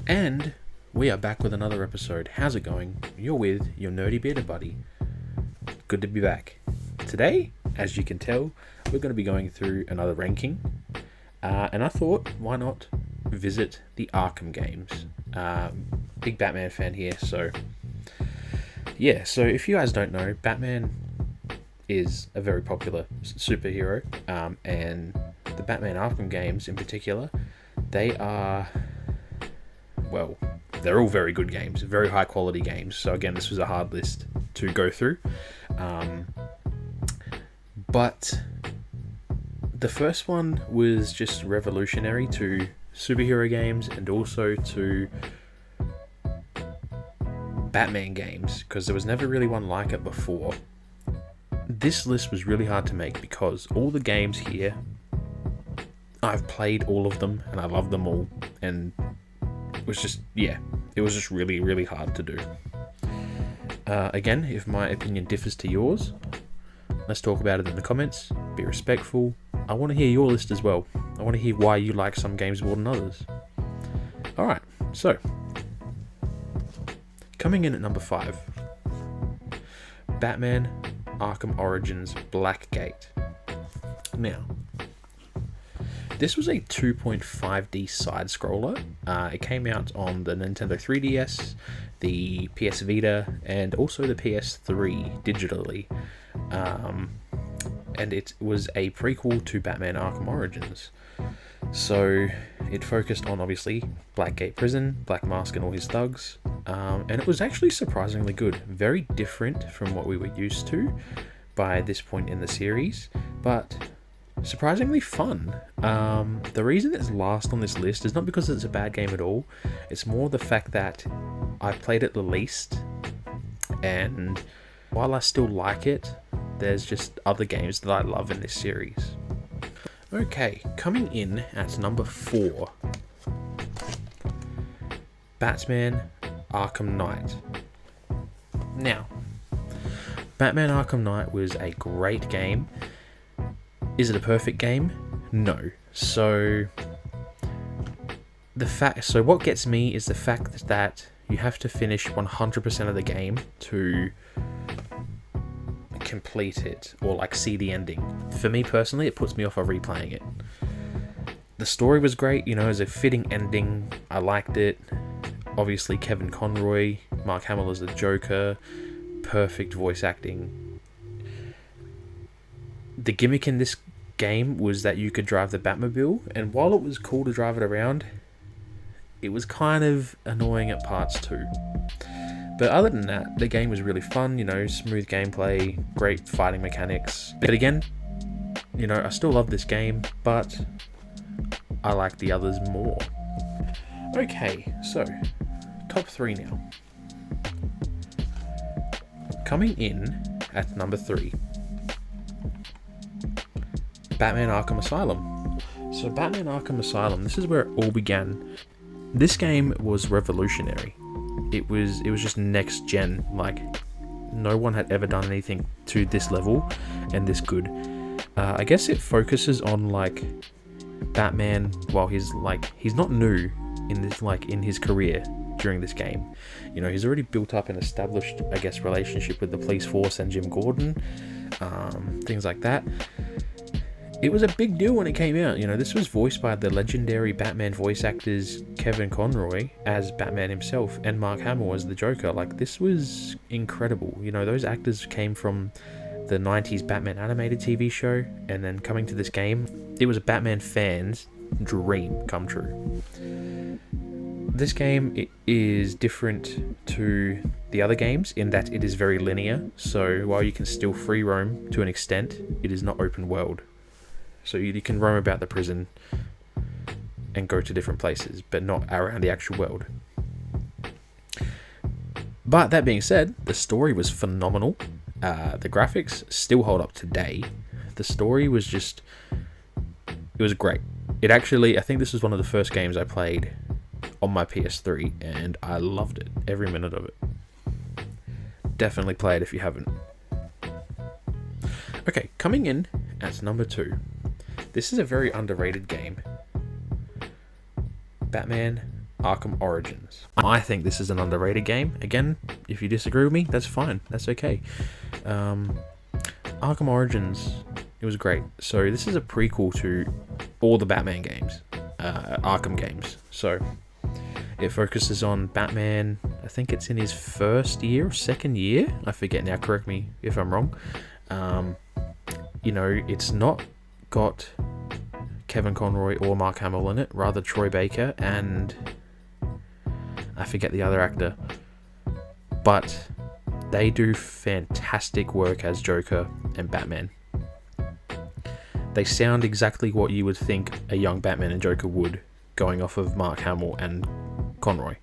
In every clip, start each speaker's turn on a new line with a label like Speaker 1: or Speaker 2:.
Speaker 1: And we are back with another episode. How's it going? You're with your nerdy bearded buddy. Good to be back. Today, as you can tell, we're going to be going through another ranking. And I thought, why not visit the Arkham games? Big Batman fan here, so yeah. So if you guys don't know, Batman is a very popular superhero, and the Batman Arkham games in particular, they are, well, they're all very good games, very high quality games. So again, this was a hard list to go through. But the first one was just revolutionary to superhero games and also to Batman games, because there was never really one like it before. This list was really hard to make because all the games here, I've played all of them and I love them all, and it was just really, really hard to do. Again, if my opinion differs to yours, let's talk about it in the comments. Be respectful. I want to hear your list as well. I want to hear why you like some games more than others. Alright, so coming in at number 5, Batman Arkham Origins Blackgate. Now, this was a 2.5D side-scroller. It came out on the Nintendo 3DS, the PS Vita, and also the PS3 digitally. And it was a prequel to Batman Arkham Origins. So it focused on, obviously, Blackgate Prison, Black Mask and all his thugs. And it was actually surprisingly good. Very different from what we were used to by this point in the series, but surprisingly fun. The reason it's last on this list is not because it's a bad game at all. It's more the fact that I've played it the least, and while I still like it, there's just other games that I love in this series. Okay, coming in at number 4, Batman Arkham Knight. Now, Batman Arkham Knight was a great game. Is it a perfect game? No. So what gets me is the fact that you have to finish 100% of the game to complete it, or like see the ending. For me personally, it puts me off of replaying it. The story was great, as a fitting ending. I liked it. Obviously, Kevin Conroy, Mark Hamill as the Joker, perfect voice acting. The gimmick in this game was that you could drive the Batmobile, and while it was cool to drive it around, it was kind of annoying at parts too. But other than that, the game was really fun, smooth gameplay, great fighting mechanics. But again, I still love this game, but I like the others more. Okay, so top 3 now. Coming in at number 3, Batman Arkham Asylum. So Batman Arkham Asylum, this is where it all began. This game was revolutionary. It was just next gen. Like, no one had ever done anything to this level and this good. I guess it focuses on like Batman while he's not new in this, in his career during this game. He's already built up an established, I guess, relationship with the police force and Jim Gordon, things like that. It was a big deal when it came out. This was voiced by the legendary Batman voice actors Kevin Conroy as Batman himself and Mark Hamill as the Joker. This was incredible. Those actors came from the 90s Batman animated TV show, and then coming to this game, it was a Batman fan's dream come true. This game is different to the other games in that it is very linear. So while you can still free roam to an extent, it is not open world. So you can roam about the prison and go to different places, but not around the actual world. But that being said, the story was phenomenal. The graphics still hold up today. The story was it was great. It actually, I think this was one of the first games I played on my PS3, and I loved it, every minute of it. Definitely play it if you haven't. Okay, coming in At number 2, this is a very underrated game. Batman Arkham Origins. I think this is an underrated game. Again, if you disagree with me, that's fine. That's okay. Arkham Origins, it was great. So this is a prequel to all the Batman games, Arkham games. So it focuses on Batman. I think it's in his first year or second year. I forget now. Correct me if I'm wrong. You know, it's not got Kevin Conroy or Mark Hamill in it, rather Troy Baker and I forget the other actor, but they do fantastic work as Joker and Batman. They sound exactly what you would think a young Batman and Joker would, going off of Mark Hamill and Conroy.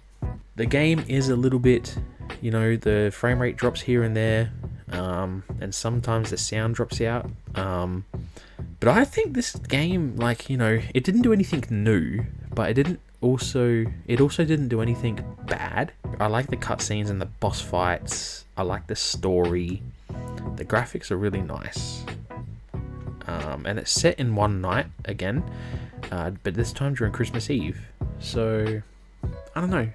Speaker 1: The game is a little bit, you know, the frame rate drops here and there, and sometimes the sound drops out. But I think this game, like, you know, it didn't do anything new, but it also didn't do anything bad. I like the cutscenes and the boss fights. I like the story. The graphics are really nice. And it's set in one night again, but this time during Christmas Eve. So I don't know.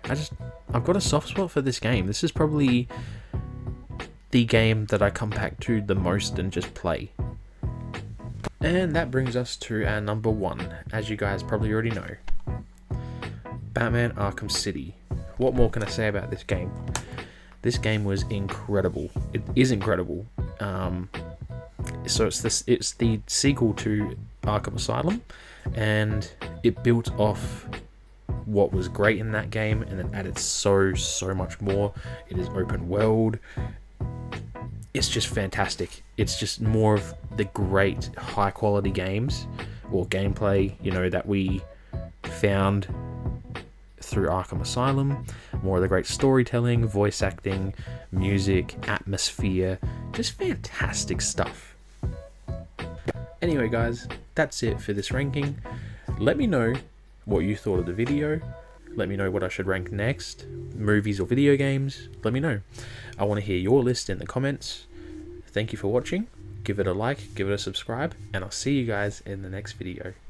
Speaker 1: I've got a soft spot for this game. This is probably the game that I come back to the most and just play. And that brings us to our number 1, as you guys probably already know. Batman Arkham City. What more can I say about this game? This game was incredible. It is incredible. So it's the sequel to Arkham Asylum, and it built off what was great in that game, and then added so much more. It is open world. It's just fantastic. It's just more of the great high quality games or gameplay, you know, that we found through Arkham Asylum. More of the great storytelling, voice acting, music, atmosphere, just fantastic stuff. Anyway guys, that's it for this ranking. Let me know what you thought of the video. Let me know what I should rank next, movies or video games. Let me know. I want to hear your list in the comments. Thank you for watching. Give it a like, give it a subscribe, and I'll see you guys in the next video.